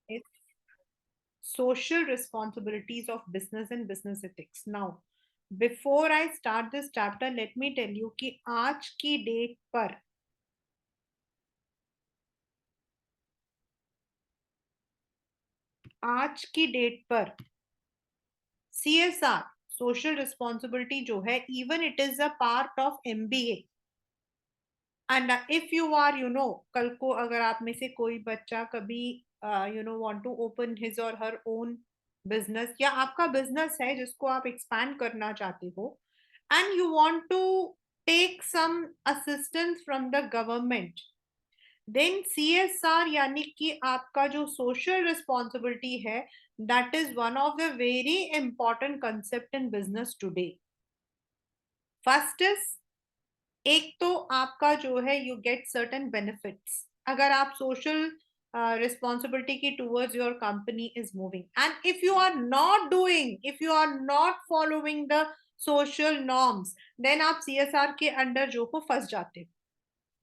is social responsibilities of business and business ethics. Now, before I start this chapter, let me tell you कि आज की date पर CSR social responsibility जो है, even it is a part of MBA. And if you are कल को अगर आप में से कोई बच्चा कभी वांट टू ओपन हिज और हर ओन बिजनेस, या आपका बिजनेस है जिसको आप एक्सपैंड करना चाहते हो, and you want to take some assistance from the government, then CSR यानी कि आपका जो सोशल रिस्पॉन्सिबिलिटी है, that is one of the very important concept in business today. First is, एक तो आपका जो है यू गेट सर्टेन बेनिफिट्स अगर आप सोशल रिस्पॉन्सिबिलिटी की towards your company is moving. And if you are not doing, if you are not following the social norms, then आप CSR के अंडर जो हो फंस जाते हो.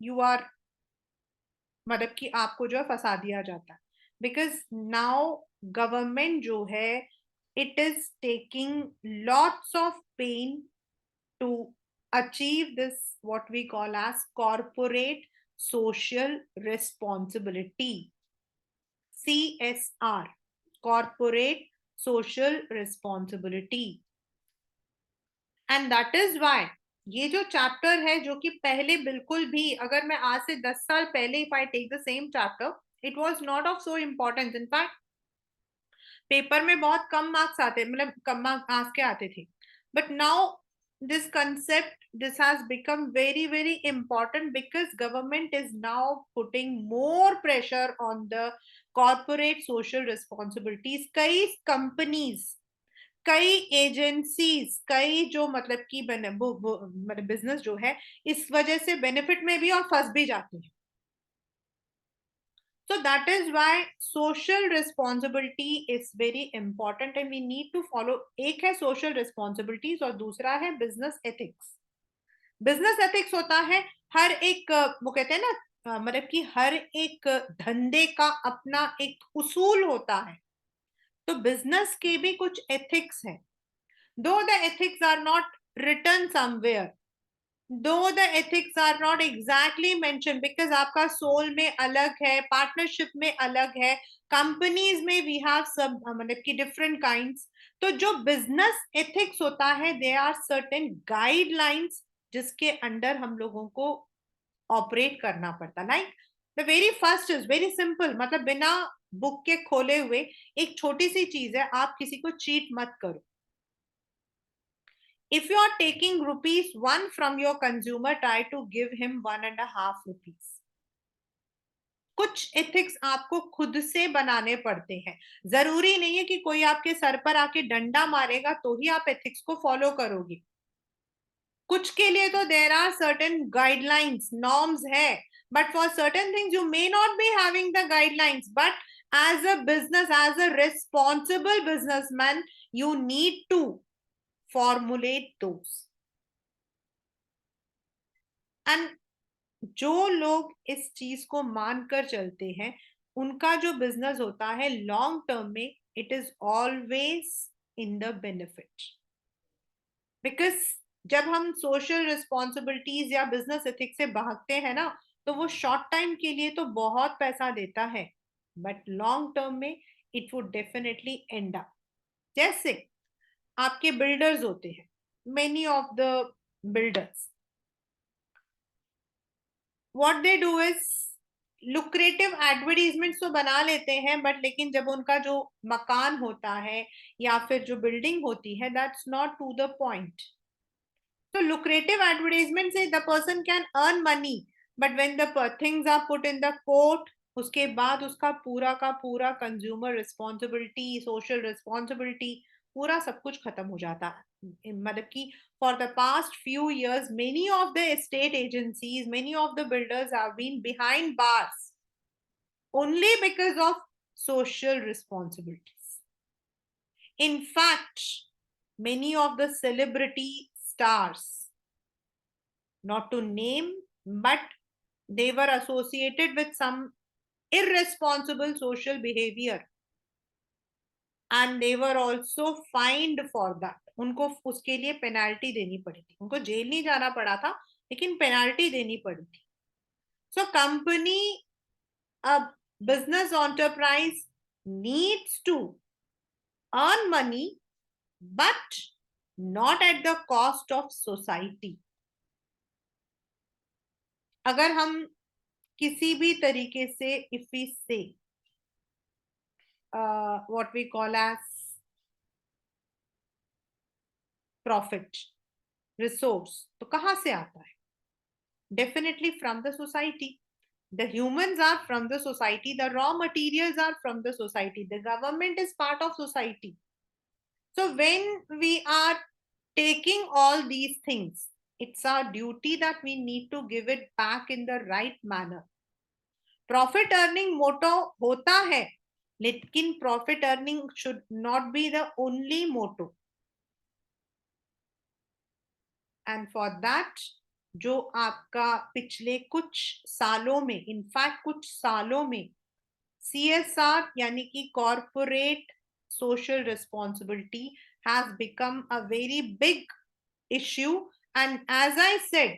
यू आर, मतलब कि आपको जो है फंसा दिया जाता है. बिकॉज नाउ गवर्नमेंट जो है, it is taking lots of pain to achieve this what we call as corporate social responsibility, CSR, corporate social responsibility. And that is why ये जो चैप्टर है, जो कि पहले बिल्कुल भी, अगर मैं आज से 10 साल पहले if I take the same chapter, it was not of so importance. In fact paper में बहुत कम मार्क्स आते, मतलब कम मार्क्स के आते थे. But now this concept, this has become very very important because government is now putting more pressure on the corporate social responsibilities. कई companies, कई agencies, कई जो मतलब कि मतलब बिजनेस जो है, इस वजह से बेनिफिट में भी और फंस भी जाते हैं. So that is why social responsibility is very important and we need to follow. एक है social responsibilities और दूसरा है business ethics. Business ethics होता है हर एक, वो कहते हैं ना, मतलब कि हर एक धंधे का अपना एक उसूल होता है. तो बिजनेस के भी कुछ एथिक्स हैं. Though the ethics are not written somewhere, though the ethics are not exactly mentioned, because आपका सोल में अलग है, पार्टनरशिप में अलग है, कंपनीज में वी हैव सब, मतलब कि डिफरेंट काइंड्स. तो जो बिजनेस एथिक्स होता है, दे आर सर्टेन गाइडलाइंस जिसके अंडर हम लोगों को ऑपरेट करना पड़ता. Like the very first is very simple, मतलब बिना बुक के खोले हुए एक छोटी सी चीज है, आप किसी को चीट मत करो. If you are taking rupees 1 from your consumer, try to give him 1.5 rupees. कुछ एथिक्स आपको खुद से बनाने पड़ते हैं. जरूरी नहीं है कि कोई आपके सर पर आके डंडा मारेगा तो ही आप एथिक्स को फॉलो करोगे. कुछ के लिए तो there are certain guidelines, norms है, but for certain things you may not be having the guidelines. But as a business, as a responsible businessman, you need to formulate those. And जो लोग इस चीज को मानकर चलते हैं, उनका जो बिजनेस होता है लॉन्ग टर्म में, it is always in the benefit. Because जब हम सोशल रिस्पॉन्सिबिलिटीज या बिजनेस एथिक्स से भागते हैं ना, तो वो शॉर्ट टाइम के लिए तो बहुत पैसा देता है, बट लॉन्ग टर्म में it would definitely and up. जैसे आपके बिल्डर्स होते हैं, many of the builders, what they do is lucrative advertisements तो बना लेते हैं, बट लेकिन जब उनका जो मकान होता है या फिर जो बिल्डिंग होती है, that's not to the point. तो लुक्रेटिव एडवर्टीजमेंट से the person can earn money, but when the things are put in the court, उसके बाद उसका पूरा का पूरा कंज्यूमर रिस्पॉन्सिबिलिटी, सोशल रिस्पॉन्सिबिलिटी, पूरा सब कुछ खत्म हो जाता है. मतलब कि for the past few years, many of the estate agencies, many of the builders have been behind bars only because of social responsibilities. In fact, many of the celebrity stars, not to name, but they were associated with some irresponsible social behavior. And they were also find for that, उनको उसके लिए penalty देनी पड़ी थी, उनको jail नहीं जाना पड़ा था लेकिन पेनाल्टी देनी पड़ी थी. So company, a business enterprise needs to earn money but not at the cost of society. अगर हम किसी भी तरीके से, if we say what we call as profit, resource, तो कहाँ से आता है? Definitely from the society. The humans are from the society, the raw materials are from the society, the government is part of society. So when we are taking all these things, it's our duty that we need to give it back in the right manner. Profit earning motto होता है, लेकिन profit earning should not be the only motto. And for that, जो आपका पिछले कुछ सालों में, in fact कुछ सालों में CSR यानी कि corporate social responsibility has become a very big issue. And as I said,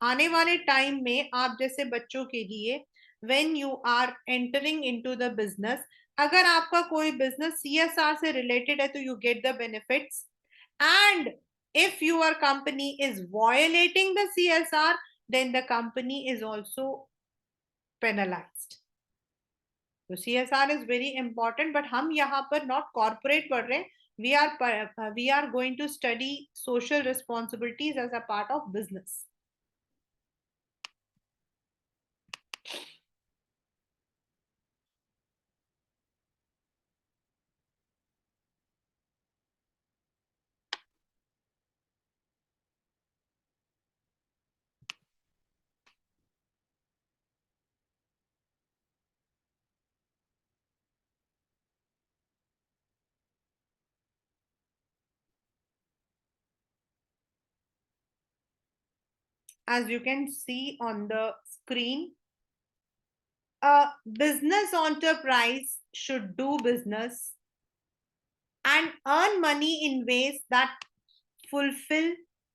आने वाले टाइम में आप जैसे बच्चों के लिए when you are entering into the business, अगर आपका कोई business CSR से related है तो you get the benefits, and if your company is violating the CSR, then the company is also penalized. तो CSR is very important, but हम यहाँ पर not corporate पढ़ रहे हैं, we are going to study social responsibilities as a part of business. As you can see on the screen, a business enterprise should do business and earn money in ways that fulfill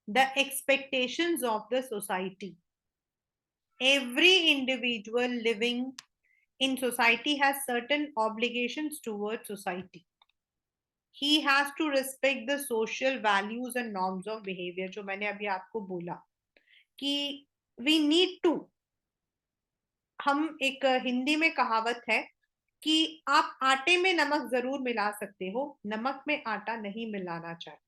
the expectations of the society. Every individual living in society has certain obligations towards society. He has to respect the social values and norms of behavior. जो मैंने अभी आपको बोला कि we need to, हम एक हिंदी में कहावत है कि आप आटे में नमक जरूर मिला सकते हो, नमक में आटा नहीं मिलाना चाहिए.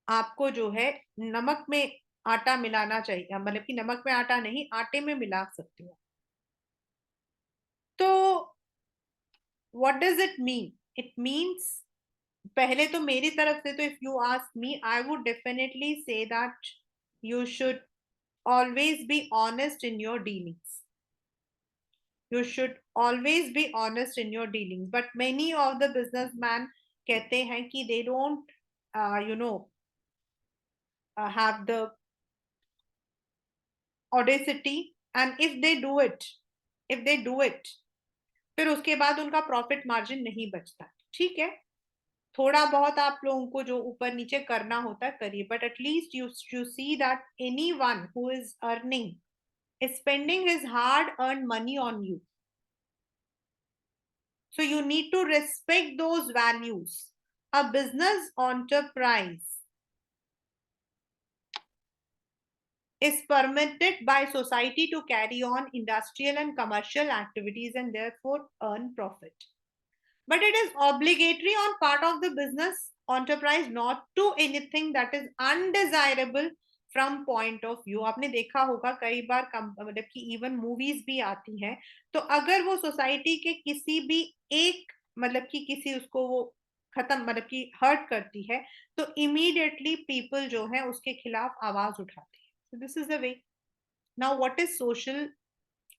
आपको जो है नमक में आटा मिलाना चाहिए, मतलब कि नमक में आटा नहीं, आटे में मिला सकते हो. तो what does it mean? It means, पहले तो मेरी तरफ से तो if you ask me, I would definitely say that you should always be honest in your dealings. You should always be honest in your dealings. But many of the businessmen कहते हैं कि they don't, you know, have the audacity, and if they do it, फिर उसके बाद उनका profit margin नहीं बचता. ठीक है, थोड़ा बहुत आप लोगों को जो ऊपर नीचे करना होता है करिए, but at least you see that any one who is earning is spending his hard earned money on you. So you need to respect those values. A business enterprise is permitted by society to carry on industrial and commercial activities and therefore earn profit. But it is obligatory on part of the business enterprise not to anything that is undesirable from point of view. आपने देखा होगा कई बार मतलब कि even movies भी आती हैं, तो अगर वो सोसाइटी के किसी भी एक, मतलब कि किसी उसको वो खत्म, मतलब कि हर्ट करती है, तो इमीडिएटली पीपल जो है उसके खिलाफ आवाज उठाती है. So this is the way. Now what is social,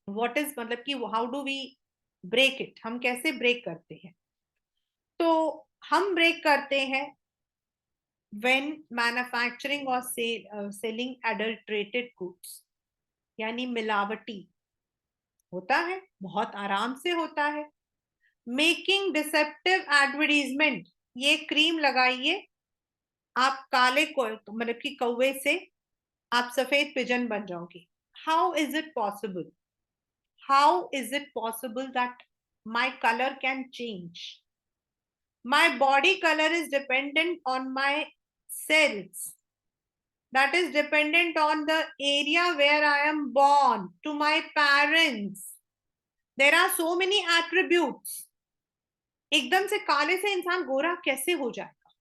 what is, मतलब कि how do we break it, हम कैसे ब्रेक करते हैं? तो हम ब्रेक करते हैं when manufacturing or selling adulterated goods, यानी मिलावटी होता है, बहुत आराम से होता है. मेकिंग डिसेप्टिव एडवर्टीजमेंट, ये क्रीम लगाइए, आप काले मतलब कि कौवे से आप सफेद पिजन बन जाओगे. How is it possible? How is it possible that my color can change? My body color is dependent on my cells, that is dependent on the area where I am born, to my parents. There are so many attributes. एकदम से काले से इंसान गोरा कैसे हो जाएगा?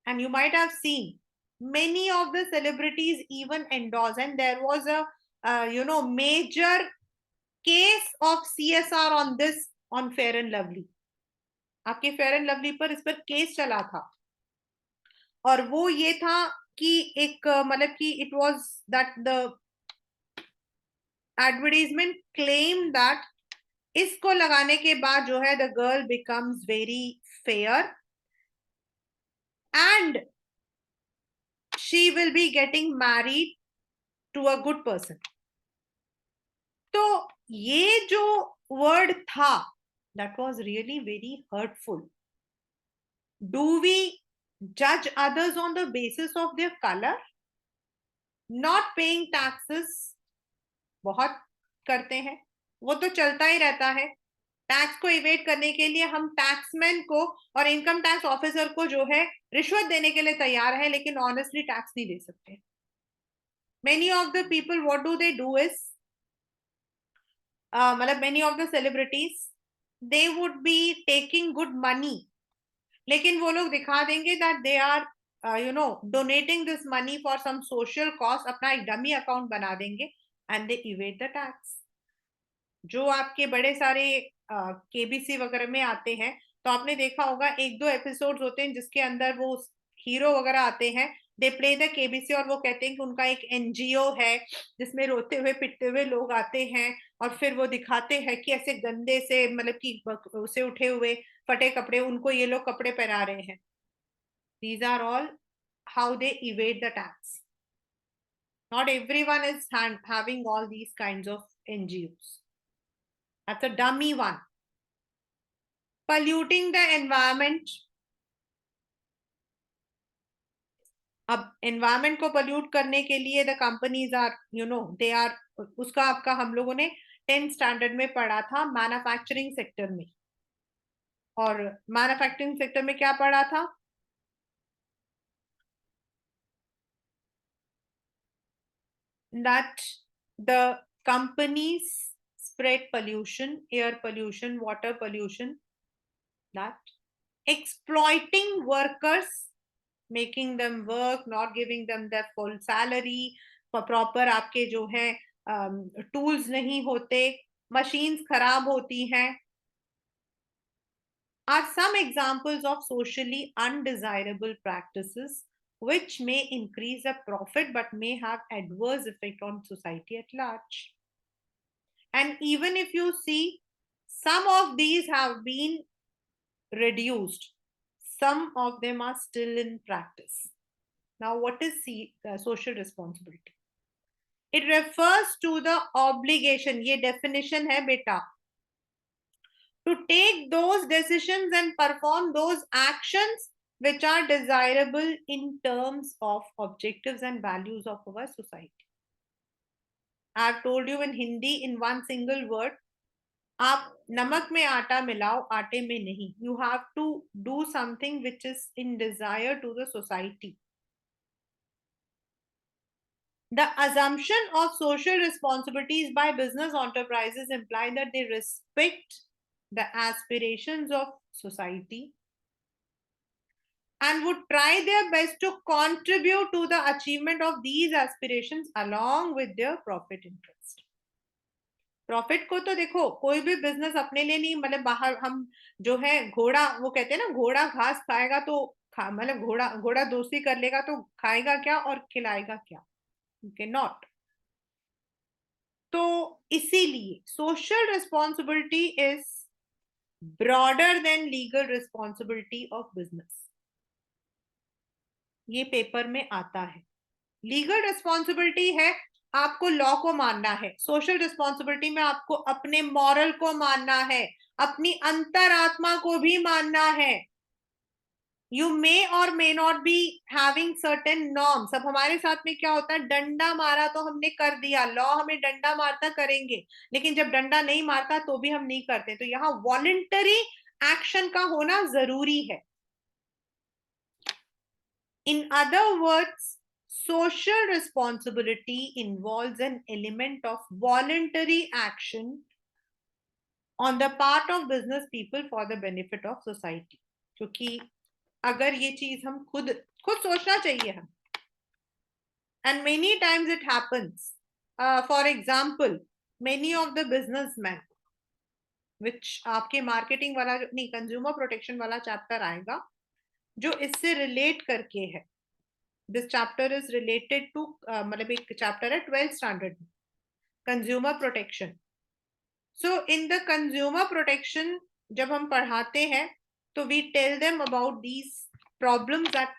And you might have seen many of the celebrities even endorse, and there was a major case of CSR on this, on Fair and Lovely. आपके फेयर एंड लवली पर इस पर केस चला था, और वो ये था कि एक मतलब कि it was that the advertisement claim that इसको लगाने के बाद जो है the girl becomes very fair and she will be getting married to a good person. तो ये जो वर्ड था, that was really very hurtful. Do we judge others on the basis of their color? Not paying taxes बहुत करते हैं, वो तो चलता ही रहता है. टैक्स को इवेट करने के लिए हम टैक्समैन को और इनकम टैक्स ऑफिसर को जो है रिश्वत देने के लिए तैयार है, लेकिन ऑनेस्टली टैक्स नहीं दे सकते. Many of the people what do they do is, मतलब many of the celebrities they would be taking good money, लेकिन वो लोग दिखा देंगे that they are donating this money for some social cause, अपना एक डमी अकाउंट बना देंगे and they evade the tax. जो आपके बड़े सारे केबीसी वगैरह में आते हैं, तो आपने देखा होगा एक दो एपिसोड्स होते हैं जिसके अंदर वो हीरो वगैरह आते हैं, दे प्ले द केबीसी, और वो कहते हैं कि उनका एक एनजीओ है जिसमें रोते हुए पिटते हुए लोग आते हैं, और फिर वो दिखाते हैं कि ऐसे गंदे से मतलब कि उसे उठे हुए फटे कपड़े उनको ये लोग कपड़े पहना रहे हैं. These are all how they evade the tax. Not everyone is having all these kinds of NGOs. That's a dummy one. Polluting the environment. अब environment को pollute करने के लिए the companies are, they are, उसका आपका हम लोगों ने 10th standard में पढ़ा था manufacturing sector में. और manufacturing sector में क्या पढ़ा था? That the companies spread pollution, air pollution, water pollution, that exploiting workers, making them work, not giving them their full salary, proper आपके जो है tools नहीं होते, machines खराब होती हैं, are some examples of socially undesirable practices which may increase a profit but may have adverse effect on society at large. And even if you see, some of these have been reduced, some of them are still in practice. Now, what is social responsibility? It refers to the obligation, ये definition है बेटा, to take those decisions and perform those actions which are desirable in terms of objectives and values of our society. I have told you in Hindi in one single word, आप नमक में आटा मिलाओ, आटे में नहीं. You have to do something which is in desire to the society. The assumption of social responsibilities by business enterprises imply that they respect the aspirations of society and would try their best to contribute to the achievement of these aspirations along with their profit interest. Profit को तो देखो, कोई भी business अपने लिए नहीं, मतलब बाहर हम जो है घोड़ा, वो कहते हैं ना घोड़ा घास खाएगा तो मतलब घोड़ा घोड़ा दोस्ती कर लेगा तो खाएगा क्या और खिलाएगा क्या? Okay not. तो इसीलिए social responsibility is broader then legal responsibility of business. ये पेपर में आता है. लीगल रिस्पॉन्सिबिलिटी है आपको लॉ को मानना है, सोशल रिस्पॉन्सिबिलिटी में आपको अपने मॉरल को मानना है, अपनी अंतरात्मा को भी मानना है। यू मे और मे not be having certain norms. अब हमारे साथ में क्या होता है, डंडा मारा तो हमने कर दिया, लॉ हमें डंडा मारता करेंगे, लेकिन जब डंडा नहीं मारता तो भी हम नहीं करते। तो यहाँ वॉलंटरी एक्शन का होना जरूरी है। In other words, social responsibility involves an element of voluntary action on the part of business people for the benefit of society. क्योंकि अगर ये चीज हम खुद खुद सोचना चाहिए हम, and many times it happens. For example, many of the businessmen, which आपके मार्केटिंग वाला नहीं, कंज्यूमर प्रोटेक्शन वाला चैप्टर आएगा जो इससे रिलेट करके है। This chapter is related to, मतलब एक चैप्टर है 12th स्टैंडर्ड में, consumer protection. So in the consumer protection जब हम पढ़ाते हैं तो we tell them about these problems that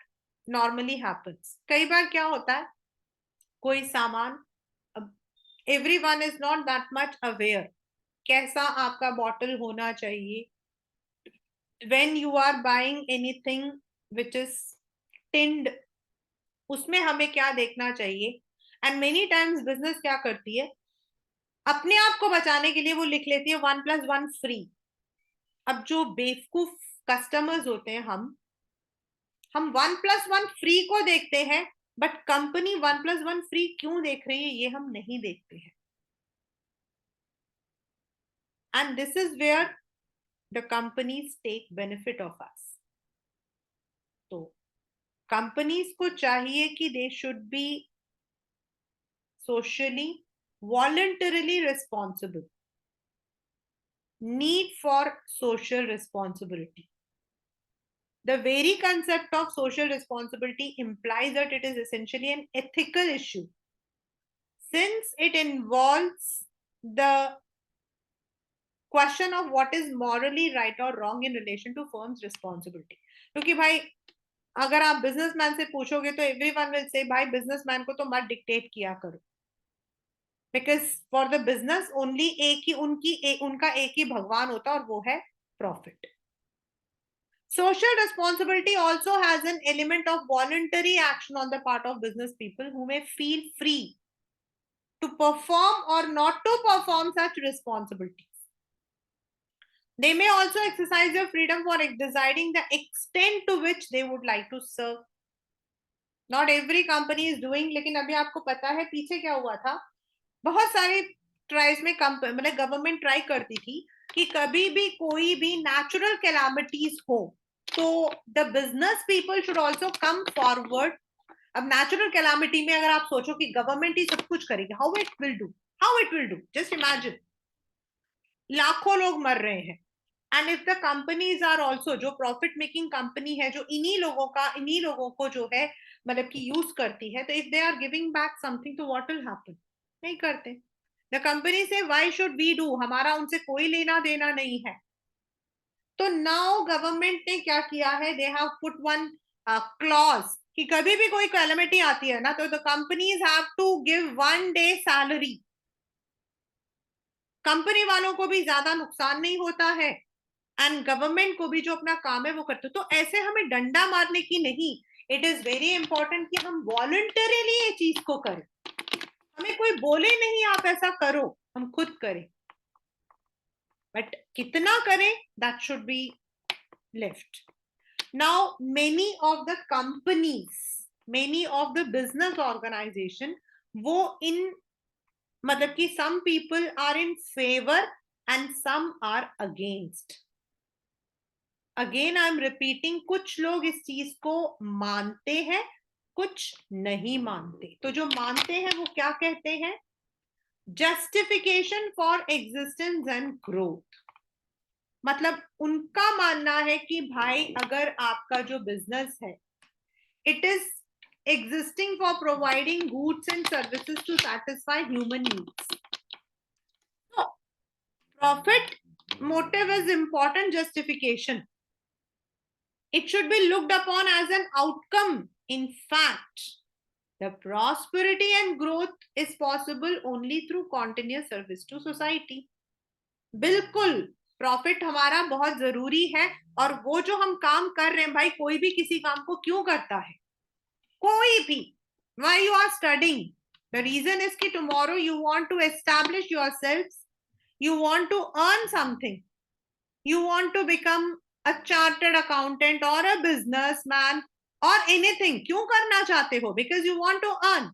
normally happens. कई बार क्या होता है, कोई सामान, everyone is not that much aware कैसा आपका बॉटल होना चाहिए। When you are buying anything which is tinned, उसमें हमें क्या देखना चाहिए। एंड मेनी टाइम्स बिजनेस क्या करती है, अपने आप को बचाने के लिए वो लिख लेती है 1+1 फ्री। अब जो बेवकूफ कस्टमर्स होते हैं, हम 1+1 फ्री को देखते हैं, बट कंपनी 1+1 फ्री क्यों देख रही है ये हम नहीं देखते हैं। And this is where the companies take benefit of us. तो कंपनीज को चाहिए कि they should be socially, voluntarily responsible. Need for social responsibility. The very concept of social responsibility implies that it is essentially an ethical issue, since it involves the question of what is morally right or wrong in relation to firm's responsibility. क्योंकि भाई अगर आप businessman से पूछोगे तो everyone will say भाई businessman को तो मत डिक्टेट किया करो, because for the business only एक ही उनका एक ही भगवान होता और वो है profit. Social responsibility also has an element of voluntary action on the part of business people who may feel free to perform or not to perform such responsibilities. They may also exercise their freedom for deciding the extent to which they would like to serve. Not every company is doing, लेकिन अभी आपको पता है पीछे क्या हुआ था, बहुत सारी ट्राइज में मतलब गवर्नमेंट ट्राई करती थी कि कभी भी कोई भी नेचुरल कैलामिटीज हो तो the business people should also come forward. अब नेचुरल कैलामिटी में अगर आप सोचो कि गवर्नमेंट ही सब कुछ करेगी, how it will do, just imagine, लाखों लोग मर रहे हैं। And if the companies are also, जो प्रॉफिट मेकिंग कंपनी है जो इन्हीं लोगों को जो है मतलब कि यूज करती है, तो if they are giving back something तो व्हाट विल हैपन, नहीं करते। द कंपनी से व्हाई शुड वी डू, हमारा उनसे कोई लेना देना नहीं है। तो नाउ गवर्नमेंट ने क्या किया है, they have put one clause कि कभी भी कोई कैलेमिटी आती है ना तो the companies have to give 1 day salary. Company वालों को भी ज्यादा नुकसान नहीं होता है एंड गवर्नमेंट को भी जो अपना काम है वो करते। तो ऐसे हमें डंडा मारने की नहीं, इट इज वेरी इंपॉर्टेंट कि हम वॉलंटरीली ये चीज को करें। हमें कोई बोले नहीं आप ऐसा करो, हम खुद करें, बट कितना करें that should be left. Now many of the companies, many of the business organization, वो इन मतलब कि some people are in favour and some are against. Again I am repeating, कुछ लोग इस चीज को मानते हैं, कुछ नहीं मानते। तो जो मानते हैं वो क्या कहते हैं, justification for existence and growth. मतलब उनका मानना है कि भाई अगर आपका जो बिजनेस है it is existing for providing goods and services to satisfy human needs. So, profit motive is important justification. It should be looked upon as an outcome. In fact, the prosperity and growth is possible only through continuous service to society. बिल्कुल profit हमारा बहुत जरूरी है, और वो जो हम काम कर रहे हैं भाई, कोई भी किसी काम को क्यों करता है, कोई भी, why you are studying, the reason is कि tomorrow you want to establish yourselves, you want to earn something, you want to become a chartered accountant or a businessman or anything, क्यों करना चाहते हो, because you want to earn,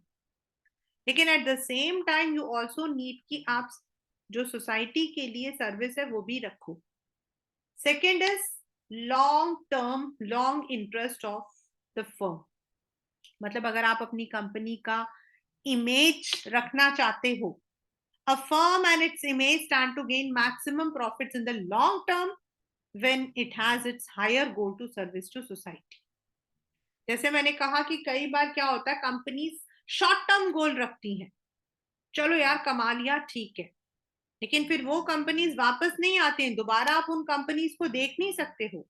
लेकिन at the same time you also need कि आप जो society के लिए सर्विस है वो भी रखो। Second is long term, long interest of the firm, मतलब अगर आप अपनी कंपनी का इमेज रखना चाहते हो, a firm and its image stand to gain maximum profits in the long term when it has its higher goal to service to society। जैसे मैंने कहा कि कई बार क्या होता है, कंपनीज शॉर्ट टर्म गोल रखती हैं, चलो यार कमा लिया ठीक है, लेकिन फिर वो कंपनीज वापस नहीं आते हैं, दोबारा आप उन कंपनीज को देख नहीं सकते हो।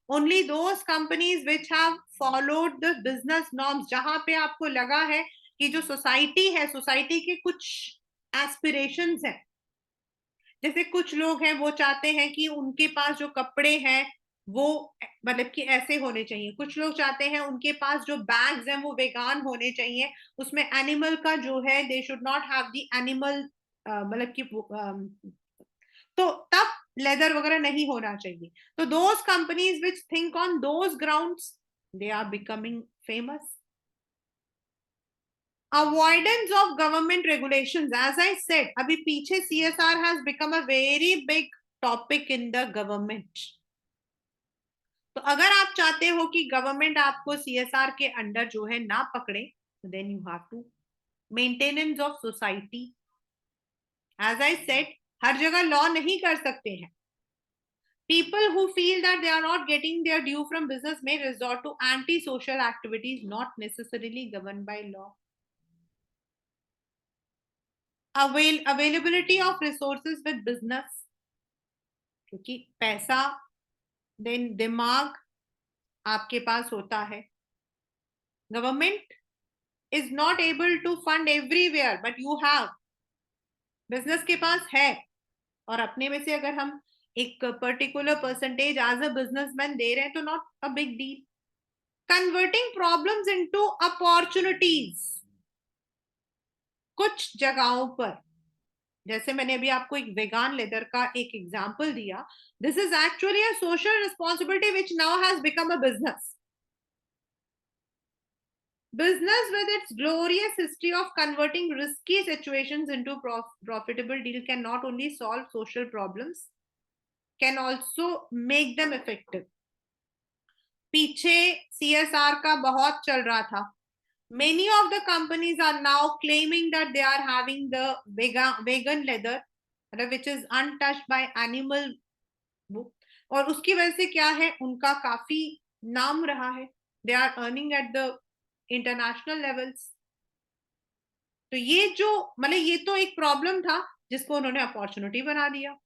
Only those companies which have followed the business norms, जहां पे आपको लगा है कि जो सोसाइटी है, सोसाइटी के कुछ एस्पिरेशंस हैं, जैसे कुछ लोग हैं वो चाहते हैं कि उनके पास जो कपड़े हैं वो मतलब कि ऐसे होने चाहिए, कुछ लोग चाहते हैं उनके पास जो बैग्स हैं वो वेगान होने चाहिए, उसमें एनिमल का जो है they should not have the animal, मतलब कि तो तब लेदर वगैरह नहीं होना चाहिए। तो those companies which think on those grounds, they are becoming famous. Avoidance of government regulations, as I said, अभी पीछे CSR has become a very big topic in the government। तो अगर आप चाहते हो कि गवर्नमेंट आपको CSR के अंडर जो है ना पकड़े, तो then you have to maintenance of society. As I said, हर जगह लॉ नहीं कर सकते हैं। People who feel that they are not getting their due from business may resort to anti-social activities not necessarily governed by law। Availability of resources with business, क्योंकि पैसा then दिमाग आपके पास होता है। Government is not able to fund everywhere, but you have, business के पास है, और अपने में से अगर हम एक particular percentage as a businessman दे रहे हैं तो not a big deal. Converting problems into opportunities, कुछ जगहों पर, जैसे मैंने अभी आपको एक वेगान लेदर का एक एग्जांपल दिया, this is actually a social responsibility which now has become a business. Business, with its glorious history of converting risky situations into profitable deal, can not only solve social problems, can also make them effective। पीछे CSR का बहुत चल रहा था। Many of the companies are now claiming that they are having the vegan leather, which is untouched by animal book, और उसकी वजह से क्या है, उनका काफी नाम रहा है। They are earning at the international levels। तो ये जो मतलब ये तो एक प्रॉब्लम था जिसको उन्होंने अपॉर्चुनिटी बना दिया।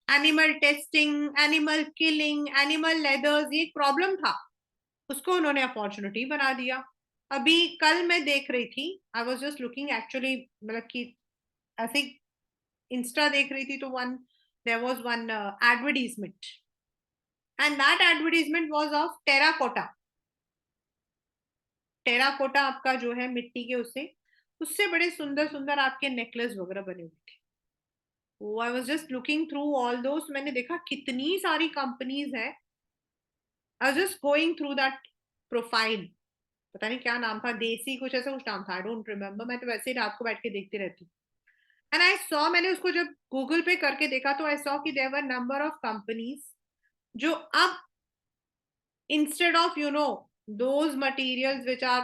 Animal testing, animal killing, animal leathers, ये एक प्रॉब्लम था, उसको उन्होंने अपॉर्चुनिटी बना दिया। अभी कल मैं देख रही थी, I was just looking actually, मतलब कि ऐसे इंस्टा देख रही थी तो there was one advertisement, and that advertisement was of terracotta. Terracotta आपका जो है मिट्टी के, उससे बड़े सुंदर सुंदर आपके नेकलेस वगैरह बने हुए थे। आई was just looking through all those, मैंने देखा कितनी सारी कंपनीज है। आई was just going through that profile, पता नहीं क्या नाम था, देसी कुछ ऐसा कुछ नाम था, आई डोंट रिमेम्बर, मैं तो वैसे ही रात को बैठ के देखती रहती। एंड आई सॉ, मैंने उसको जब गूगल पे करके देखा तो आई सॉ कि there were number of companies जो अब instead of those materials which are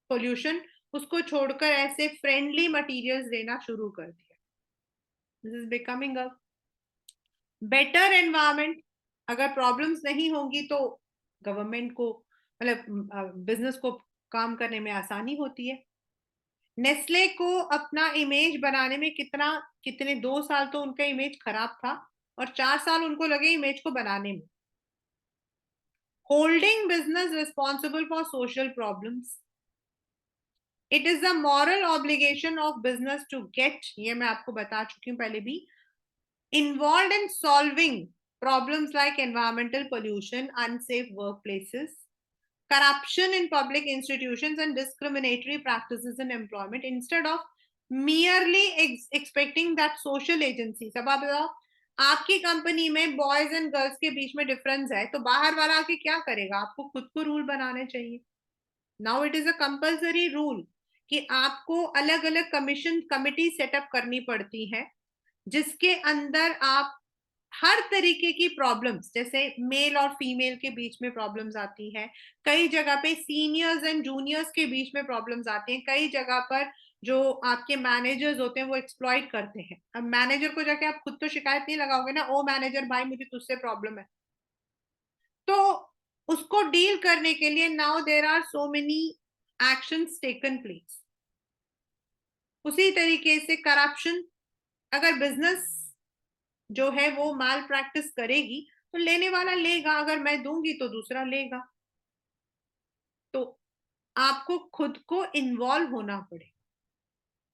pollution, उसको छोड़कर ऐसे फ्रेंडली मटेरियल्स देना शुरू कर दिया। This is becoming a better environment. अगर प्रॉब्लम्स नहीं होंगी तो गवर्नमेंट को, मतलब बिजनेस को काम करने में आसानी होती है। नेस्ले को अपना इमेज बनाने में कितने 2 साल तो उनका इमेज खराब था, और 4 साल उनको लगे इमेज को बनाने में। Holding business responsible for social problems, it is the moral obligation of business to get, ये मैं आपको बता चुकी हूँ पहले भी, involved in solving problems like environmental pollution, unsafe workplaces, corruption in public institutions, and discriminatory practices in employment, instead of merely expecting that social agencies. अब आप बताओ, आपकी कंपनी में बॉयज एंड गर्ल्स के बीच में डिफरेंस है, तो बाहर वाला आके क्या करेगा? आपको खुद को रूल बनाने चाहिए. Now it is a compulsory rule कि आपको अलग अलग कमीशन कमिटी सेटअप करनी पड़ती है, जिसके अंदर आप हर तरीके की प्रॉब्लम्स, जैसे मेल और फीमेल के बीच में प्रॉब्लम्स आती है, कई जगह पे सीनियर्स एंड जूनियर्स के बीच में प्रॉब्लम्स आती हैं, कई जगह पर जो आपके मैनेजर्स होते हैं वो एक्सप्लॉइट करते हैं. अब मैनेजर को जाके आप खुद तो शिकायत नहीं लगाओगे ना, ओ मैनेजर भाई मुझे तुझसे प्रॉब्लम है. तो उसको डील करने के लिए now there are so many actions taken place. उसी तरीके से करप्शन, अगर बिजनेस जो है वो माल प्रैक्टिस करेगी तो लेने वाला लेगा, अगर मैं दूंगी तो दूसरा लेगा. तो आपको खुद को इन्वॉल्व होना पड़े.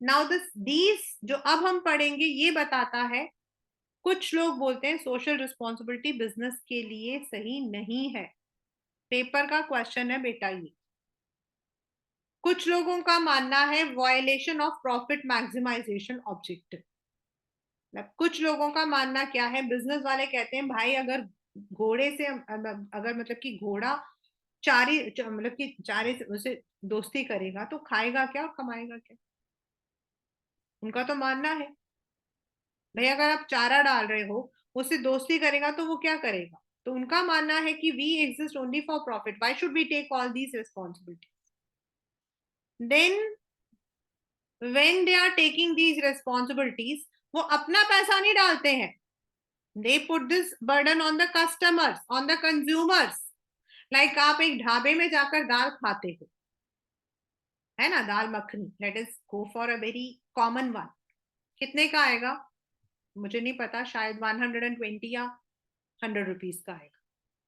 नाउ दिस दीज जो अब हम पढ़ेंगे ये बताता है, कुछ लोग बोलते हैं सोशल रिस्पॉन्सिबिलिटी बिजनेस के लिए सही नहीं है. पेपर का क्वेश्चन है बेटा ये. कुछ लोगों का मानना है violation of profit maximization objective. मतलब कुछ लोगों का मानना क्या है, बिजनेस वाले कहते हैं भाई अगर घोड़े से अगर मतलब कि घोड़ा चारी मतलब कि चारे से उसे दोस्ती करेगा तो खाएगा क्या और कमाएगा क्या. उनका तो मानना है भाई अगर आप चारा डाल रहे हो, उससे दोस्ती करेगा तो वो क्या करेगा. तो उनका मानना है कि we exist only for profit, why should we take all these responsibility. Then when they are taking these responsibilities, वो अपना पैसा नहीं डालते हैं. They put this burden on the customers, on the consumers. Like आप एक ढाबे में जाकर दाल खाते हो, है ना, दाल मखनी, let us go for a very common one. कितने का आएगा मुझे नहीं पता, शायद 120 या 100 रुपीज का आएगा.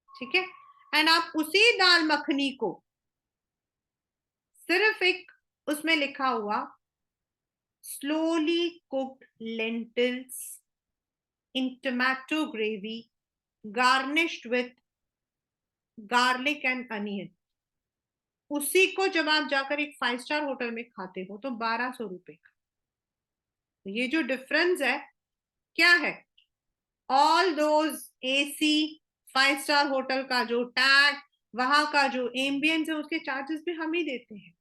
ठीक है. एंड आप उसी दाल मखनी को सिर्फ एक उसमें लिखा हुआ slowly cooked lentils in tomato gravy garnished with garlic and onion, उसी को जब आप जाकर एक 5 स्टार होटल में खाते हो तो 1200 रुपए का. ये जो डिफरेंस है क्या है? All those AC 5 star hotel का जो टैग, वहां का जो एम्बियंस है, उसके चार्जेस भी हम ही देते हैं.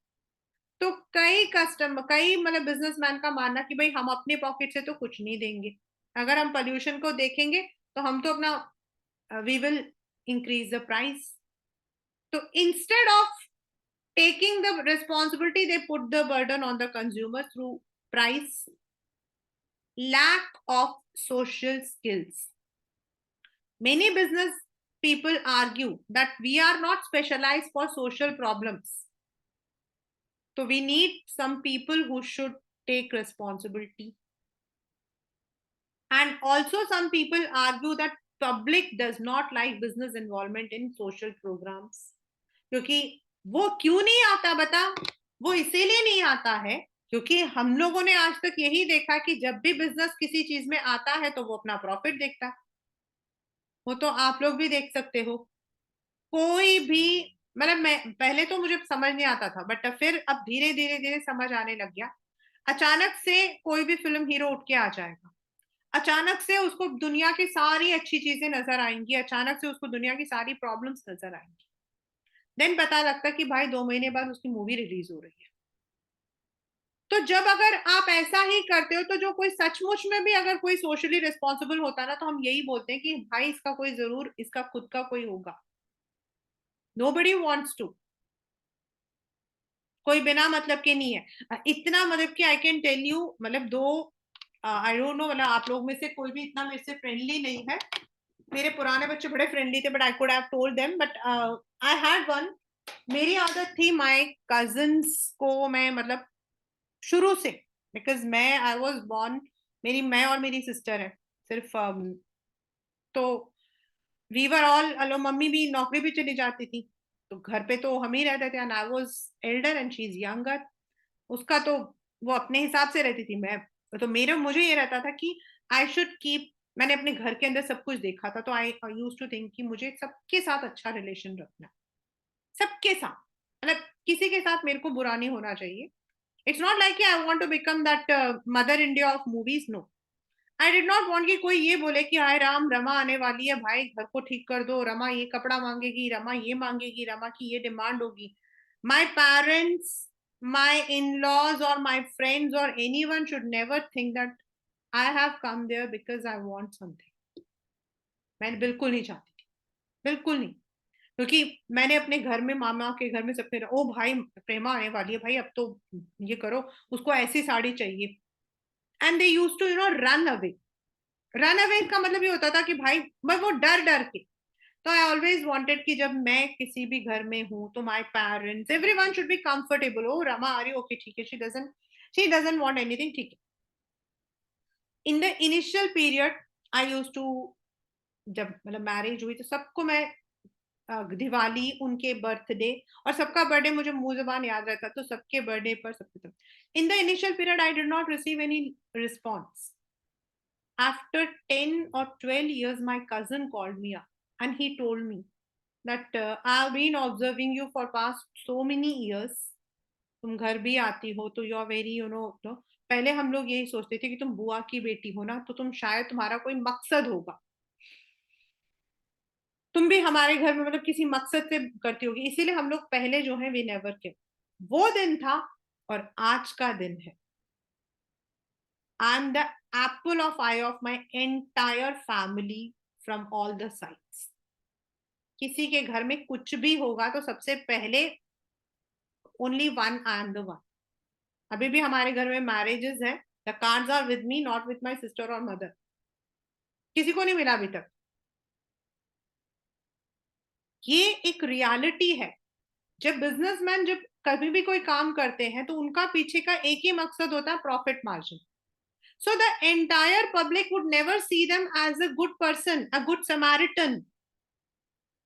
तो कई कस्टमर, कई मतलब बिजनेसमैन का मानना कि भाई हम अपने पॉकेट से तो कुछ नहीं देंगे, अगर हम पोल्यूशन को देखेंगे तो हम तो अपना we will increase the price. तो instead of taking the responsibility, they put the burden on the consumer through price, lack of social skills. Many business people argue that we are not specialized for social problems, so we need some people who should take responsibility. And also some people argue that public does not like business involvement in social programs. क्योंकि वो क्यों नहीं आता बता, वो इसीलिए नहीं आता है क्योंकि हम लोगों ने आज तक यही देखा कि जब भी बिजनेस किसी चीज में आता है तो वो अपना प्रॉफिट देखता है. वो तो आप लोग भी देख सकते हो. कोई भी मतलब मैं पहले तो मुझे समझ नहीं आता था, बट फिर अब धीरे धीरे धीरे समझ आने लग गया. अचानक से कोई भी फिल्म हीरो उठ के आ जाएगा, अचानक से उसको दुनिया की सारी अच्छी चीजें नजर आएंगी, अचानक से उसको दुनिया की सारी प्रॉब्लम्स नजर आएंगी. देन पता लगता कि भाई 2 महीने बाद उसकी मूवी रिलीज हो रही है. तो जब अगर आप ऐसा ही करते हो तो जो कोई सचमुच में भी अगर कोई सोशली रिस्पॉन्सिबल होता ना, तो हम यही बोलते हैं कि भाई इसका कोई जरूर, इसका खुद का कोई होगा. Nobody wants to. कोई बिना मतलब के नहीं है. इतना मतलब कि आई कैन टेल यू, मतलब दो आई डोंट नो, मतलब आप लोग में से कोई भी इतना मेरे से फ्रेंडली नहीं है. मेरे पुराने बच्चे बड़े फ्रेंडली थे, but I could have told them, but I had one. मेरी आदत थी माय कजिन्स को मैं मतलब शुरू से, बिकॉज मैं आई वॉज बॉर्न, मेरी मैं और मेरी सिस्टर है सिर्फ. तो we were all alone, mummy भी नौकरी भी चली जाती थी तो घर पे तो हम ही रहते थे. And I was Elder and she is younger. उसका तो वो अपने हिसाब से रहती थी, मैं तो मेरे मुझे ये रहता था कि आई शुड कीप मैंने अपने घर के अंदर सब कुछ देखा था, तो आई यूज टू थिंक कि मुझे सबके साथ अच्छा रिलेशन रखना है, सबके साथ, मतलब किसी के साथ मेरे को बुरा नहीं होना चाहिए. It's not like I want to become that mother India of movies, no. I did not want कि कोई ये बोले कि हाय राम, रमा आने वाली है भाई, घर को ठीक कर दो, रमा ये कपड़ा मांगेगी, रमा ये मांगेगी, रमा की ये डिमांड होगी. My parents, my in-laws or my friends or anyone should never think that I have come there because I want something. मैं बिल्कुल नहीं चाहती थी, बिल्कुल नहीं. क्योंकि मैंने अपने घर में, मामा के घर में सबने, ओ भाई प्रेमा आने वाली है भाई, अब तो ये करो, उसको ऐसी साड़ी चाहिए. And they use to run away. Run away का मतलब ये होता था कि भाई, मैं वो डर डर के. तो आई ऑलवेज वांटेड कि जब मैं किसी भी घर में हूं तो my parents, everyone should be comfortable. ओ रमा आ रही, ओके ठीक है, शी डजंट वांट एनीथिंग, ठीक है. In the initial period I use to, जब मतलब मैरिज हुई तो सबको मैं दिवाली, उनके बर्थडे, और सबका बर्थडे मुझे मुंह जबान याद रहता, तो सबके बर्थडे पर सबके सब. इन the initial period I did not receive any response. After 10 or 12 years, my cousin called me up and he told me that I've been observing you for past so many years. तुम घर भी आती हो तो you are very तो पहले हम लोग यही सोचते थे कि तुम बुआ की बेटी हो ना, तो तुम शायद, तुम्हारा कोई मकसद होगा, तुम भी हमारे घर में मतलब किसी मकसद से करती होगी, इसीलिए हम लोग पहले जो है वी नेवर के. वो दिन था और आज का दिन है. आई am the Apple of I of my entire family from all the sides. किसी के घर में कुछ भी होगा तो सबसे पहले only one, I am the one. अभी भी हमारे घर में मैरिजेस है, the cards are with me, not with my sister और मदर. किसी को नहीं मिला अभी तक. ये एक रियलिटी है. जब बिजनेसमैन जब कभी भी कोई काम करते हैं तो उनका पीछे का एक ही मकसद होता है, profit margin. So the entire public would never see them as a good person, a good Samaritan.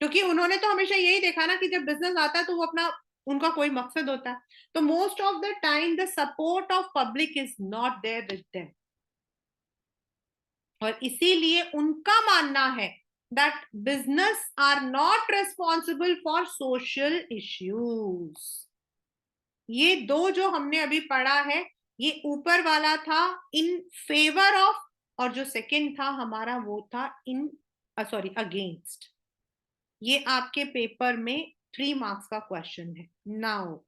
क्योंकि उन्होंने तो हमेशा यही देखा ना कि जब बिजनेस आता है तो वो अपना, उनका कोई मकसद होता है. तो most of the time the support of public is not there with them. और इसीलिए उनका मानना है that business are not responsible for social issues. ये दो जो हमने अभी पढ़ा है, ये ऊपर वाला था इन फेवर ऑफ, और जो सेकंड था हमारा वो था इन, सॉरी, अगेंस्ट. ये आपके पेपर में 3 मार्क्स का क्वेश्चन है. Now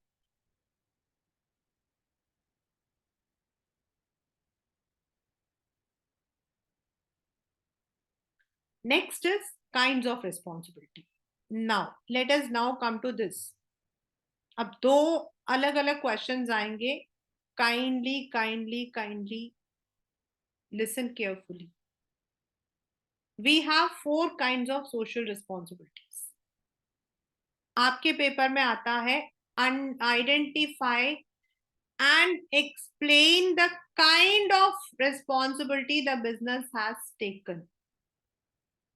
next is kinds of responsibility. Now let us now come to this. अब दो अलग अलग क्वेश्चंस आएंगे. Kindly kindly kindly listen carefully. We have 4 kinds of social responsibilities. आपके पेपर में आता है identify and explain the kind of responsibility the business has taken.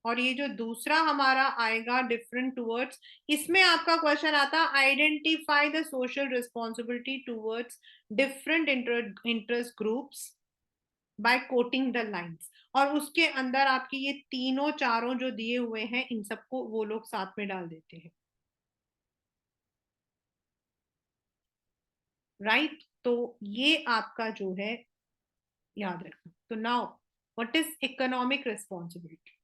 और ये जो दूसरा हमारा आएगा डिफरेंट टूवर्ड्स, इसमें आपका क्वेश्चन आता identify the social responsibility towards different interest groups bye coating the lines. और उसके अंदर आपकी ये तीनों चारों जो दिए हुए हैं, इन सबको वो लोग साथ में डाल देते हैं. राइट तो ये आपका जो है याद रखना. तो now what is economic responsibility.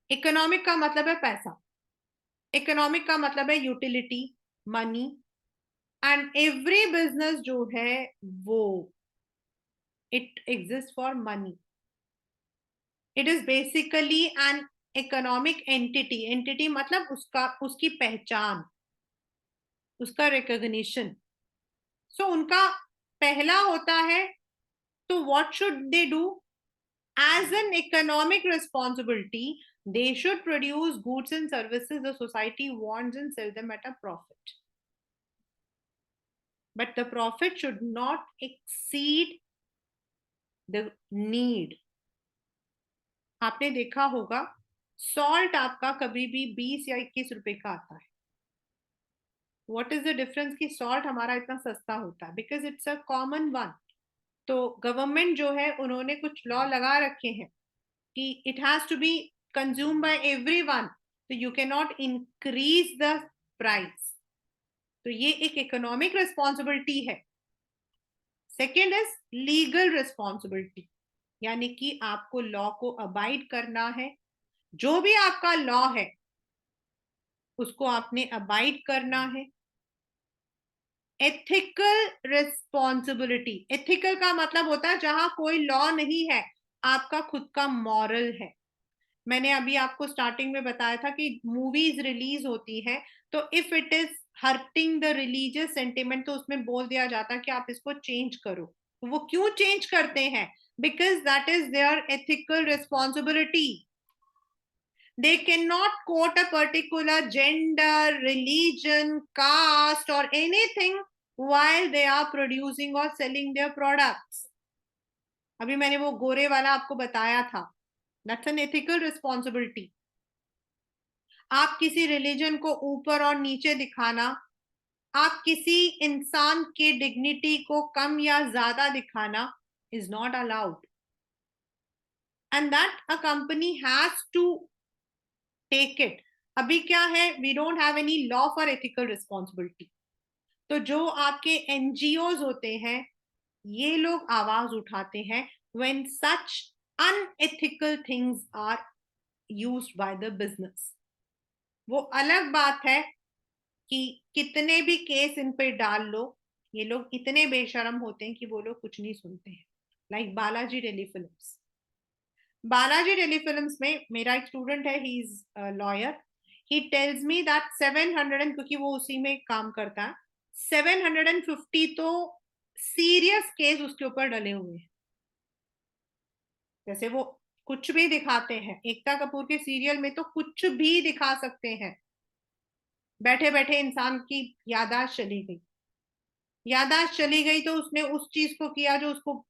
Economic का मतलब है पैसा. इकोनॉमिक का मतलब है utility, money. And every business जो है वो, it exist for money. It is basically an economic entity. Entity मतलब उसका, उसकी पहचान, उसका रिकॉग्निशन. सो उनका पहला होता है, तो what should they do as an economic responsibility. They should produce goods and services the society wants and sell them at a profit, but the profit should not exceed the need. आपने देखा होगा salt आपका कभी भी 20 या 21 रुपए का आता है. व्हाट इज द डिफरेंस कि सॉल्ट हमारा इतना सस्ता होता है? Because it's a common one. तो गवर्नमेंट जो है उन्होंने कुछ लॉ लगा रखे हैं कि it has to be consume by everyone, तो you can not increase the price. तो ये एक इकोनॉमिक रिस्पॉन्सिबिलिटी है। सेकेंड इज लीगल रिस्पॉन्सिबिलिटी, यानी कि आपको लॉ को अबाइड करना है। जो भी आपका लॉ है उसको आपने अबाइड करना है। एथिकल रिस्पॉन्सिबिलिटी, एथिकल का मतलब होता है जहां कोई लॉ नहीं है, आपका खुद का मॉरल है। मैंने अभी आपको स्टार्टिंग में बताया था कि मूवीज रिलीज होती है तो if it is hurting the religious sentiment तो उसमें बोल दिया जाता है कि आप इसको चेंज करो। तो वो क्यों चेंज करते हैं? Because that is their ethical responsibility. They cannot quote a particular gender, religion, caste, or anything while they are producing or selling their products. अभी मैंने वो गोरे वाला आपको बताया था, that's an ethical responsibility. आप किसी रिलीजन को ऊपर और नीचे दिखाना, आप किसी इंसान के डिग्निटी को कम या ज्यादा दिखाना is not allowed. And that a company has to take it. अभी क्या है, we don't have any law for ethical responsibility. तो जो आपके एनजीओज होते हैं ये लोग आवाज उठाते हैं when such unethical things are used by the business. वो अलग बात है कि कितने भी केस इन पे डाल लो, ये लोग इतने बेशरम होते हैं कि वो लोग कुछ नहीं सुनते हैं। Like Balaji telefilms. Balaji telefilms में मेरा एक स्टूडेंट है, he is lawyer. He tells me that 700 क्योंकि वो उसी में काम करता है, 750 तो सीरियस केस उसके ऊपर डले हुए हैं। जैसे वो कुछ भी दिखाते हैं, एकता कपूर के सीरियल में तो कुछ भी दिखा सकते हैं। बैठे बैठे इंसान की यादाश्त चली गई, यादाश्त चली गई तो उसने उस चीज को किया जो उसको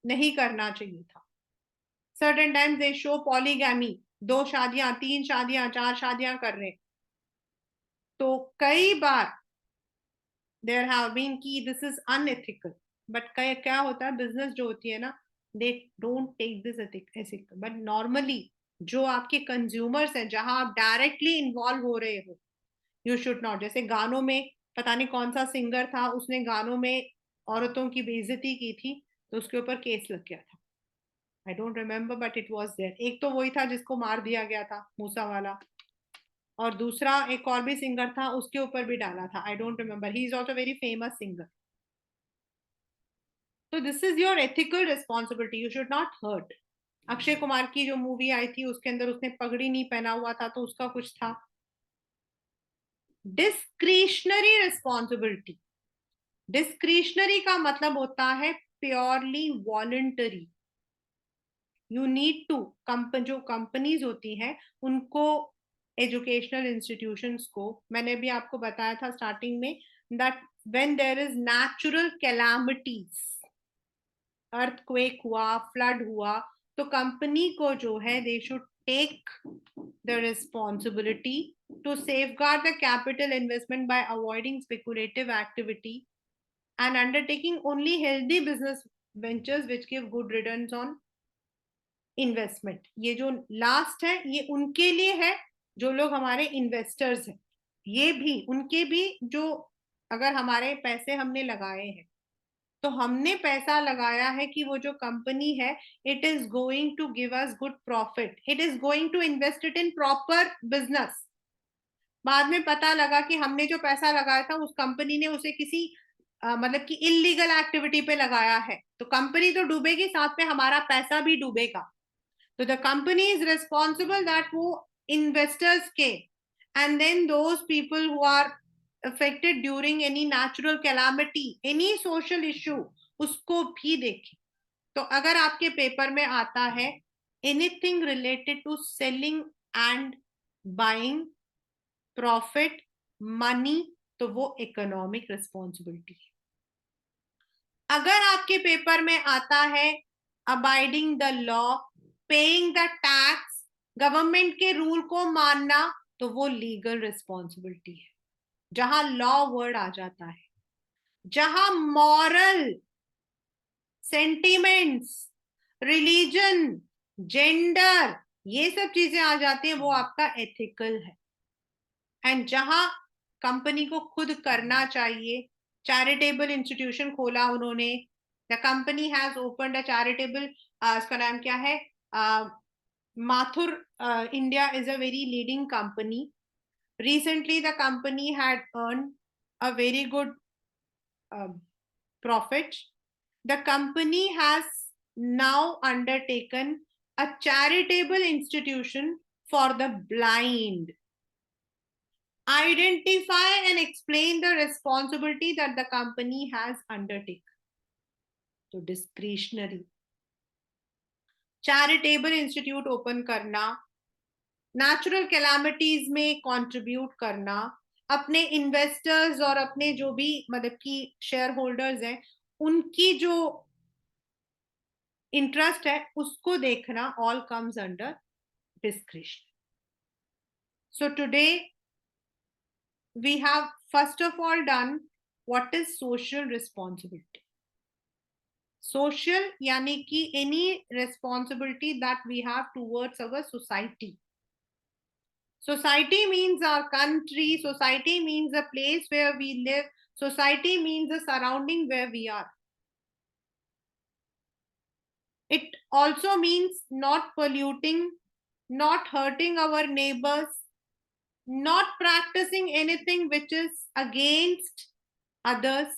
नहीं करना चाहिए था। Certain times they show polygamy, 2 शादियां, 3 शादियां, 4 शादियां कर रहे। तो कई बार देयर हैव बीन कि दिस इज अनएथिकल, बट क्या होता है, बिजनेस जो होती है ना, they don't take this ethical, but normally जो आपके कंज्यूमर्स हैं जहां आप डायरेक्टली इन्वॉल्व हो रहे हो, यू शुड नॉट। जैसे गानों में पता नहीं कौन सा सिंगर था, उसने गानों में औरतों की बेइज्जती की थी तो उसके ऊपर केस लग गया था। I don't remember but it was there. एक तो वही था जिसको मार दिया गया था, मूसा वाला, और दूसरा एक और भी सिंगर था उसके ऊपर भी डाला था, I don't remember. He is also very famous singer. तो this is your ethical responsibility, you should not hurt. Akshay Kumar की जो मूवी आई थी उसके अंदर उसने पगड़ी नहीं पहना हुआ था तो उसका कुछ था। डिस्क्रिशनरी रिस्पॉन्सिबिलिटी, डिस्क्रिशनरी का मतलब होता है purely voluntary. You need to, जो कंपनीज होती हैं उनको, एजुकेशनल इंस्टीट्यूशंस को, मैंने भी आपको बताया था स्टार्टिंग में that when there is natural calamities, earthquake हुआ, फ्लड हुआ, तो कंपनी को जो है they should take the responsibility to safeguard the capital investment by avoiding speculative activity and undertaking only healthy business ventures which give good returns on investment। ये जो last है ये उनके लिए है जो लोग हमारे इन्वेस्टर्स हैं, ये भी उनके भी जो, अगर हमारे पैसे हमने लगाए हैं तो हमने पैसा लगाया है कि वो जो कंपनी है it is going to give us good profit, it is going to invest it in proper business. बाद में पता लगा कि हमने जो पैसा लगाया था उस कंपनी ने उसे किसी मतलब कि इलीगल एक्टिविटी पे लगाया है, तो कंपनी तो डूबेगी, साथ में हमारा पैसा भी डूबेगा। तो the company is responsible that वो इन्वेस्टर्स के and then those people who are affected during any natural calamity, any social issue, उसको भी देखें। तो अगर आपके पेपर में आता है anything related to selling and buying, profit, money, तो वो इकोनॉमिक रिस्पॉन्सिबिलिटी है। अगर आपके पेपर में आता है abiding the law, paying the tax, government के रूल को मानना, तो वो लीगल रिस्पॉन्सिबिलिटी है। जहां लॉ वर्ड आ जाता है, जहां मॉरल सेंटिमेंट्स, रिलीजन, जेंडर, ये सब चीजें आ जाती हैं, वो आपका एथिकल है। एंड जहां कंपनी को खुद करना चाहिए, चैरिटेबल इंस्टीट्यूशन खोला उन्होंने, the company has opened a charitable, इसका नाम क्या है, Mathur India is a very leading company. Recently, the company had earned a very good profit. The company has now undertaken a charitable institution for the blind. Identify and explain the responsibility that the company has undertaken. So, discretionary. Charitable institute open करना, natural calamities में contribute करना, अपने investors और अपने जो भी मतलब कि शेयर होल्डर्स हैं उनकी जो इंटरेस्ट है उसको देखना, all comes under discretion. So today we have first of all done what is social responsibility. Social यानी कि any responsibility that we have towards our society. Society means our country. Society means the place where we live. Society means the surrounding where we are. It also means not polluting, not hurting our neighbors, not practicing anything which is against others.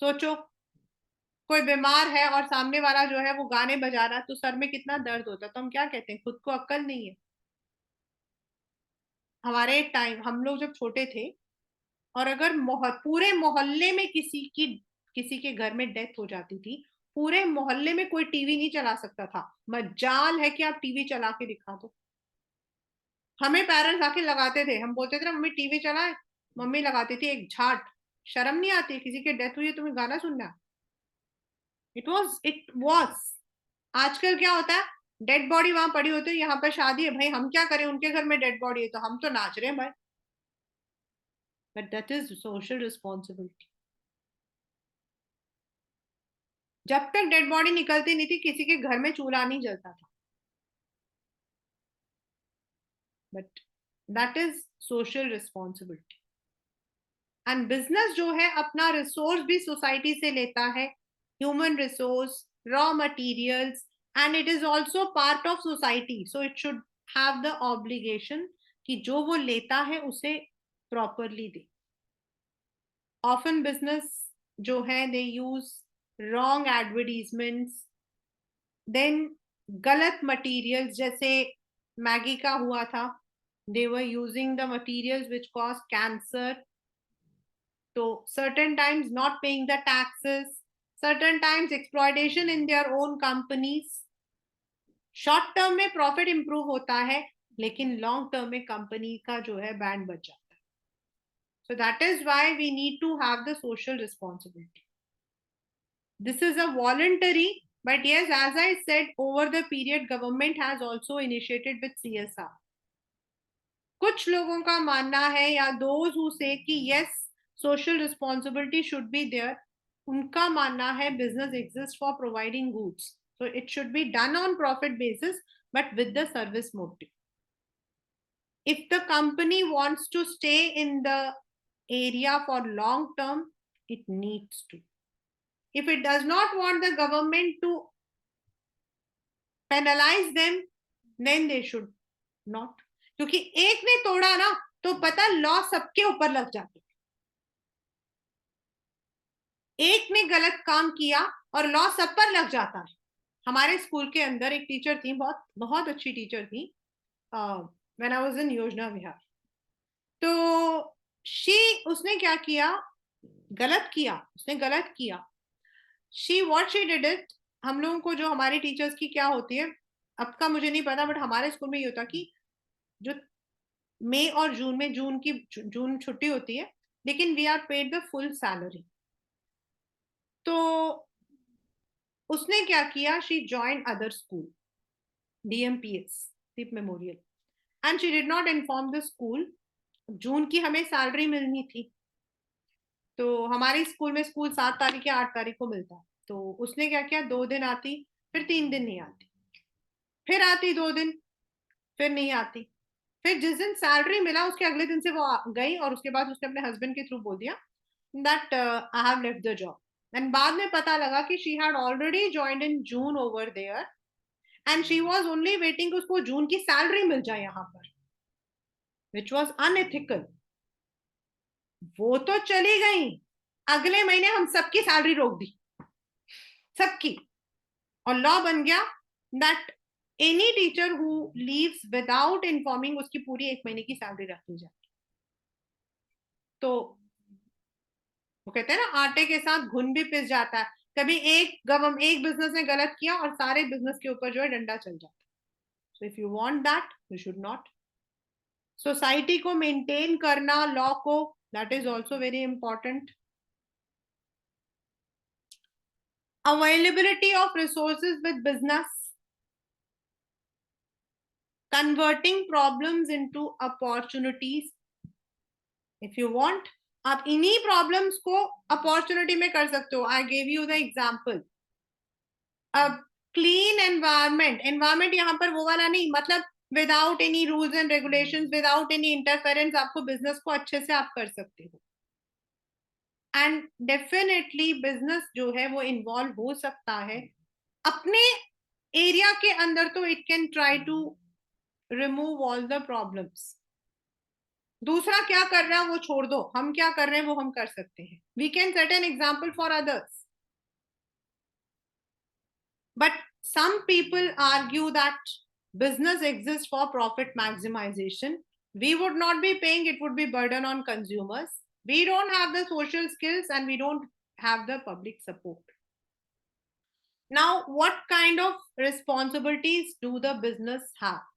सोचो, कोई बीमार है और सामने वाला जो है वो गाने बजा रहा, तो सर में कितना दर्द होता है, तो हम क्या कहते हैं, खुद को अक्ल नहीं है. हमारे टाइम, हम लोग जब छोटे थे, और अगर पूरे मोहल्ले में किसी के घर में डेथ हो जाती थी, पूरे मोहल्ले में कोई टीवी नहीं चला सकता था. मजाल है कि आप टीवी चला के दिखा दो. हमें पेरेंट्स आके लगाते थे, हम बोलते थे ना मम्मी टीवी चलाए, मम्मी लगाती थी एक झाट. शर्म नहीं आती, किसी की डेथ हुई है तुम्हें गाना सुनना. It was. आजकल क्या होता है, डेड बॉडी वहां पड़ी होती है, यहाँ पर शादी है भाई, हम क्या करें, उनके घर में डेड बॉडी है तो हम तो नाच रहे हैं भाई. But that is social responsibility. जब तक डेड बॉडी निकलती नहीं थी, किसी के घर में चूल्हा नहीं जलता था. But that is social responsibility. And business जो है अपना रिसोर्स भी सोसाइटी से लेता है, human resource, raw materials, and it is also part of society. So it should have the obligation कि जो वो लेता है उसे प्रॉपरली दे. ऑफन बिजनेस जो है they use wrong advertisements, then गलत मटेरियल्स, जैसे मैगी का हुआ था, they were using the materials which cause cancer. तो certain times not paying the taxes, certain times exploitation in their own companies. Short term में profit improve होता है, लेकिन लॉन्ग टर्म में कंपनी का जो है बैंड बच जाता है. So that is why we need to have the social responsibility. This is a voluntary, but yes, as I said, over the period, government has also initiated with CSR. कुछ लोगों का मानना है, या those who say कि yes, social responsibility should be there, उनका मानना है business exists for providing goods, so it should be done on profit basis, but with the service motive. If the company wants to stay in the area for long term, it needs to. If it does not want the government to penalize them, then they should not. क्योंकि एक ने तोड़ा ना, तो पता law सबके ऊपर लग जाती. एक ने गलत काम किया और लॉ सब पर लग जाता है. हमारे स्कूल के अंदर एक टीचर थी, बहुत बहुत अच्छी टीचर थी, व्हेन आई वाज इन योजना विहार. तो उसने क्या किया, गलत किया, उसने गलत किया. व्हाट शी डिड इट, हम लोगों को जो हमारी टीचर्स की क्या होती है, अब का मुझे नहीं पता, बट हमारे स्कूल में ये होता कि जो मई और जून में, जून छुट्टी होती है, लेकिन we are paid the full salary. तो उसने क्या किया, she join other school, DMPS, Deep memorial, and she did not inform the school. June की हमें सैलरी मिलनी थी, तो हमारे स्कूल में, स्कूल 7 तारीख या 8 तारीख को मिलता है. तो उसने क्या किया, 2 दिन आती, फिर 3 दिन नहीं आती, फिर आती 2 दिन, फिर नहीं आती, फिर जिस दिन सैलरी मिला उसके अगले दिन से वो गई, और उसके बाद उसने अपने हस्बैंड के थ्रू बोल दिया that I have left the job. And बाद में पता लगा कि she had already joined in June over there, and she was only waiting उसको जून की सैलरी मिल जाए यहाँ पर, विच वाज अनएथिकल। वो तो चली गई, अगले महीने हम सबकी सैलरी रोक दी, सबकी। और लॉ बन गया that any teacher who leaves without informing, उसकी पूरी 1 महीने की सैलरी रख दी जाए। तो वो कहते हैं ना, आटे के साथ घुन भी पिस जाता है। कभी एक बिजनेस ने गलत किया और सारे बिजनेस के ऊपर जो है डंडा चल जाता है। So if you want that, you should not. Society को मेंटेन करना, लॉ को, that is also very important. Availability of resources with business, converting problems into opportunities. If you want, आप इन्हीं प्रॉब्लम्स को अपॉर्चुनिटी में कर सकते हो। I gave you the example. अब क्लीन एनवायरमेंट, एनवायरमेंट यहाँ पर वो वाला नहीं, मतलब without any rules and regulations, without any interference, आपको बिजनेस को अच्छे से आप कर सकते हो। एंड डेफिनेटली बिजनेस जो है वो इन्वॉल्व हो सकता है अपने एरिया के अंदर, तो it can try to remove all the problems. दूसरा क्या कर रहा है वो छोड़ दो, हम क्या कर रहे हैं वो हम कर सकते हैं। We can set an example for others. But some people argue that business exists for profit maximization. We would not be paying, it would be burden on consumers. We don't have the social skills and we don't have the public support. Now, what kind of responsibilities do the business have?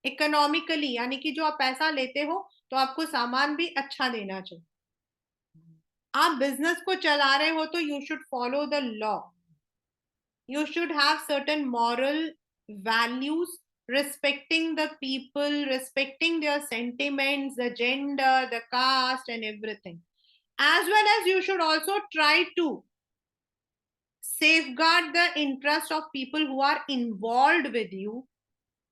Economically, यानी कि जो आप पैसा लेते हो तो आपको सामान भी अच्छा देना चाहिए। आप बिजनेस को चला रहे हो तो you should follow the law. You should have certain moral values, respecting the people, respecting their sentiments, the gender, the caste, and everything. As well as you should also try to safeguard the interest of people who are involved with you.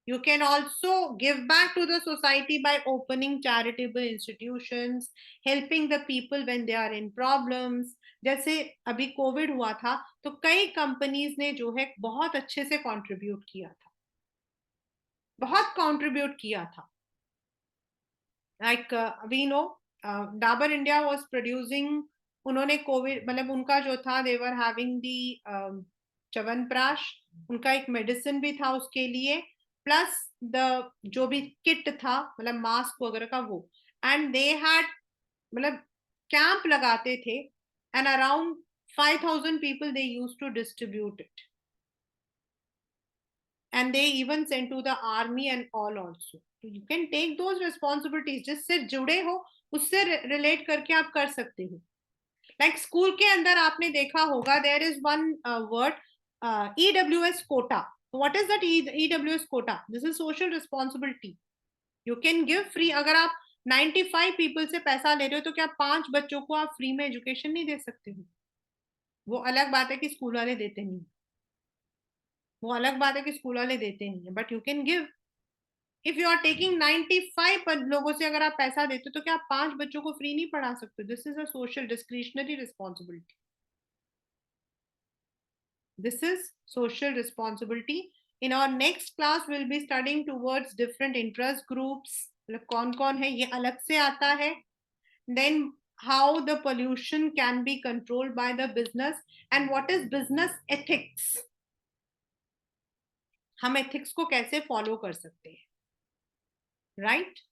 You can also give back to the society by opening charitable institutions, helping the people when they are in problems. जैसे अभी Covid हुआ था तो कई companies ने जो है बहुत अच्छे से कंट्रीब्यूट किया था, बहुत कंट्रीब्यूट किया था। Like we know Dabur India was producing, उन्होंने कोविड, मतलब उनका जो था, they were having the chyawanprash, उनका एक मेडिसिन भी था उसके लिए, प्लस द जो भी किट था, मतलब मास्क वगैरह का वो। एंड दे हैड, मतलब कैंप लगाते थे, and around 5,000 people they used to distribute it, and they even sent to the army and all also. So you can take those responsibilities, जिससे जुड़े हो उससे रिलेट करके आप कर सकते हो। लाइक स्कूल के अंदर आपने देखा होगा, there is one word, EWS quota. What is that EWS quota? This is social responsibility. You can give free, अगर आप 95 पीपल से पैसा ले रहे हो तो क्या 5 बच्चों को आप फ्री में एजुकेशन नहीं दे सकते हो? वो अलग बात है कि स्कूल वाले देते नहीं, वो अलग बात है कि स्कूल वाले देते नहीं है, but you can give. If you are taking 95 लोगों से अगर आप पैसा देते हो तो क्या आप 5 बच्चों को फ्री नहीं पढ़ा सकते? This is a social discretionary responsibility. This is social responsibility. In our next class, we'll be studying towards different interest groups. मतलब कौन कौन है ये अलग से आता है. Then how the pollution can be controlled by the business and what is business ethics. हम ethics को कैसे follow कर सकते हैं, right?